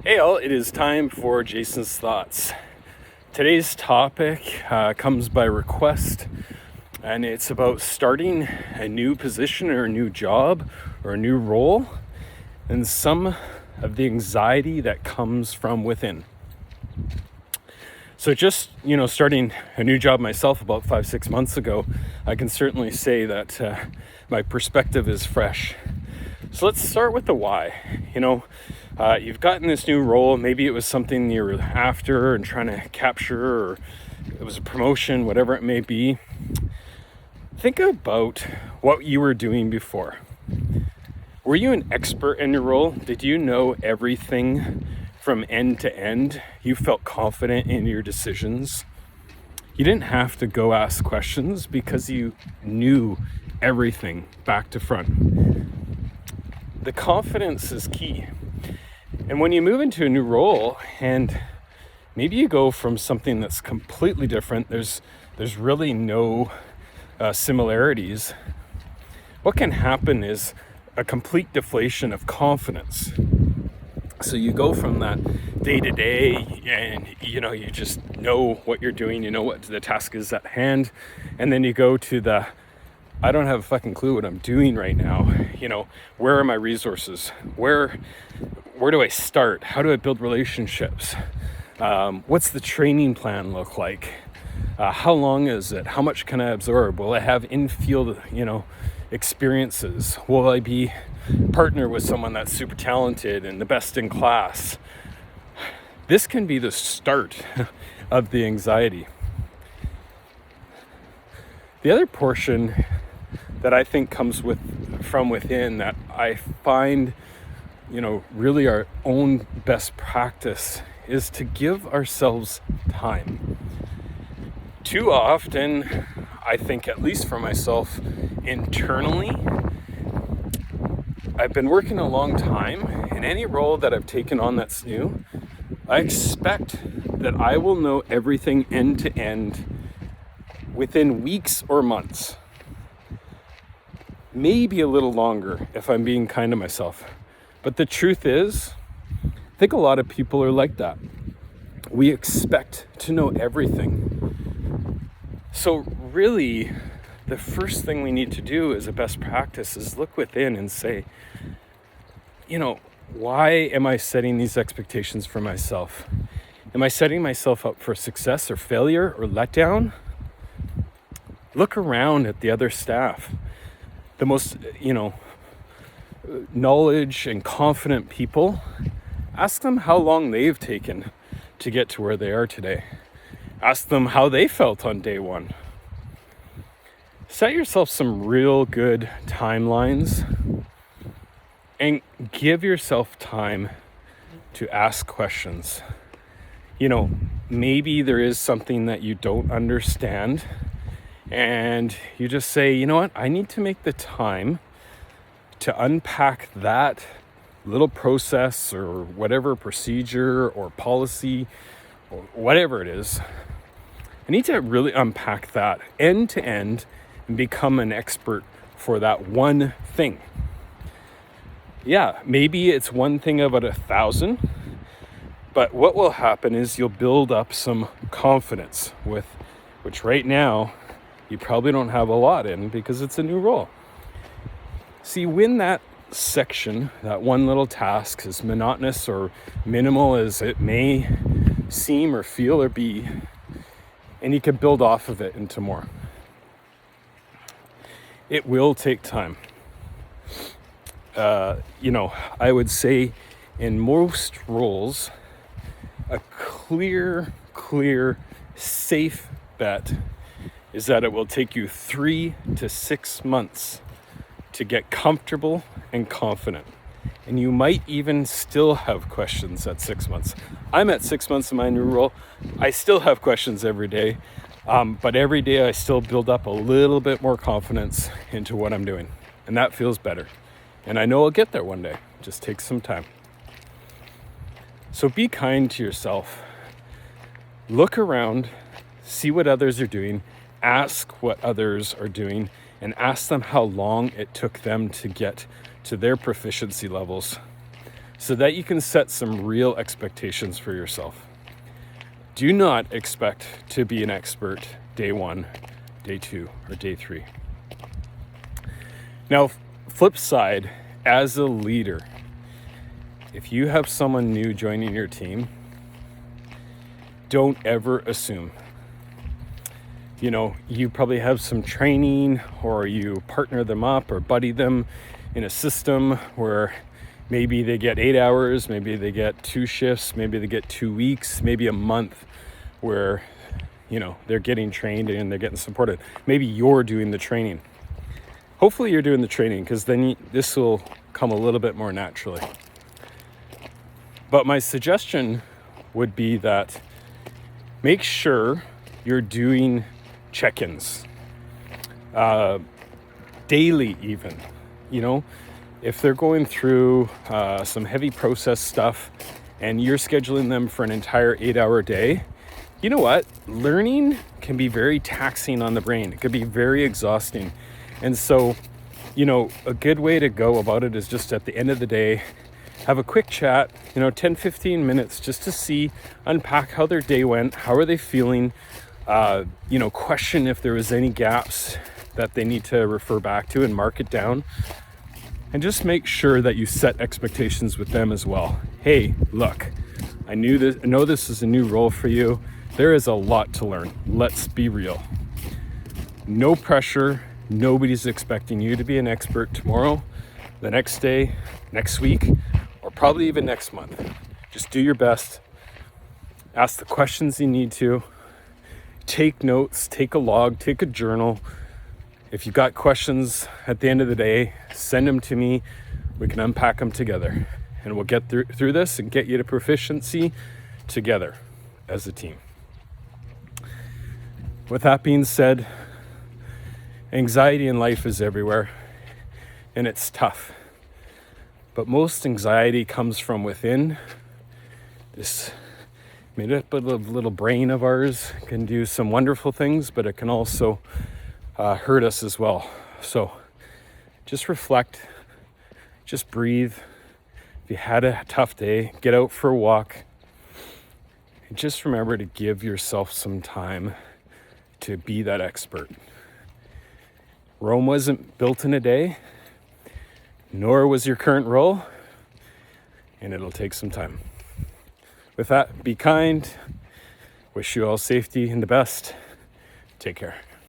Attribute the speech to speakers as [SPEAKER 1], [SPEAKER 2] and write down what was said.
[SPEAKER 1] Hey all, it is time for Jason's Thoughts. Today's topic comes by request, and it's about starting a new position or a new job or a new role and some of the anxiety that comes from within. So just, starting a new job myself about 5-6 months ago, I can certainly say that my perspective is fresh. So let's start with the why. You've gotten this new role. Maybe it was something you were after and trying to capture, or it was a promotion, whatever it may be. Think about what you were doing before. Were you an expert in your role? Did you know everything from end to end? You felt confident in your decisions. You didn't have to go ask questions because you knew everything back to front. The confidence is key. And when you move into a new role and maybe you go from something that's completely different, there's really no similarities, what can happen is a complete deflation of confidence. So you go from that day to day and you just know what you're doing, you know what the task is at hand, and then you go to I don't have a fucking clue what I'm doing right now. Where are my resources? Where do I start? How do I build relationships? What's the training plan look like? How long is it? How much can I absorb? Will I have in-field, experiences? Will I be partner with someone that's super talented and the best in class? This can be the start of the anxiety. The other portion that I think comes from within that I find, really our own best practice is to give ourselves time. Too often, I think, at least for myself internally, I've been working a long time. In any role that I've taken on that's new, I expect that I will know everything end to end within weeks or months. Maybe a little longer if I'm being kind to myself. But the truth is, I think a lot of people are like that. We expect to know everything. So really, the first thing we need to do as a best practice is look within and say, why am I setting these expectations for myself? Am I setting myself up for success or failure or letdown? Look around at the other staff. The most, knowledge and confident people, ask them how long they've taken to get to where they are today. Ask them how they felt on day one. Set yourself some real good timelines and give yourself time to ask questions. Maybe there is something that you don't understand, and you just say, you know what, I need to make the time to unpack that little process or whatever procedure or policy or whatever it is. I need to really unpack that end to end and become an expert for that one thing. Yeah, maybe it's one thing out of 1,000, but what will happen is you'll build up some confidence with which right now you probably don't have a lot in because it's a new role. See, when that section, that one little task, as monotonous or minimal as it may seem or feel or be, and you can build off of it into more. It will take time. I would say in most roles, a clear, safe bet is that it will take you 3 to 6 months to get comfortable and confident. And you might even still have questions at 6 months. I'm at 6 months in my new role. I still have questions every day, but every day I still build up a little bit more confidence into what I'm doing. And that feels better. And I know I'll get there one day. It just takes some time. So be kind to yourself. Look around, see what others are doing, ask what others are doing, and ask them how long it took them to get to their proficiency levels. so that you can set some real expectations for yourself. Do not expect to be an expert day 1, day 2, or day 3. Now, flip side, as a leader, if you have someone new joining your team, don't ever assume. You probably have some training, or you partner them up or buddy them in a system where maybe they get 8 hours, maybe they get 2 shifts, maybe they get 2 weeks, maybe a month where, they're getting trained and they're getting supported. Maybe you're doing the training. Hopefully you're doing the training, because then this will come a little bit more naturally. But my suggestion would be that make sure you're doing check-ins, daily even. If they're going through some heavy process stuff and you're scheduling them for an entire 8-hour day, you know what? Learning can be very taxing on the brain. It could be very exhausting. And so, a good way to go about it is just at the end of the day, have a quick chat, 10, 15 minutes, just to unpack how their day went, how are they feeling, question if there was any gaps that they need to refer back to and mark it down. And just make sure that you set expectations with them as well. Hey, look, I know this is a new role for you. There is a lot to learn. Let's be real. No pressure. Nobody's expecting you to be an expert tomorrow, the next day, next week, or probably even next month. Just do your best. Ask the questions you need to. Take notes, take a log, take a journal. If you've got questions at the end of the day, send them to me. We can unpack them together, and we'll get through this and get you to proficiency together as a team. With that being said, anxiety in life is everywhere, and it's tough. But most anxiety comes from within. This made up of little brain of ours can do some wonderful things, but it can also hurt us as well. So just reflect, just breathe. If you had a tough day, get out for a walk. And just remember to give yourself some time to be that expert. Rome wasn't built in a day, nor was your current role, and it'll take some time. With that, be kind. Wish you all safety and the best. Take care.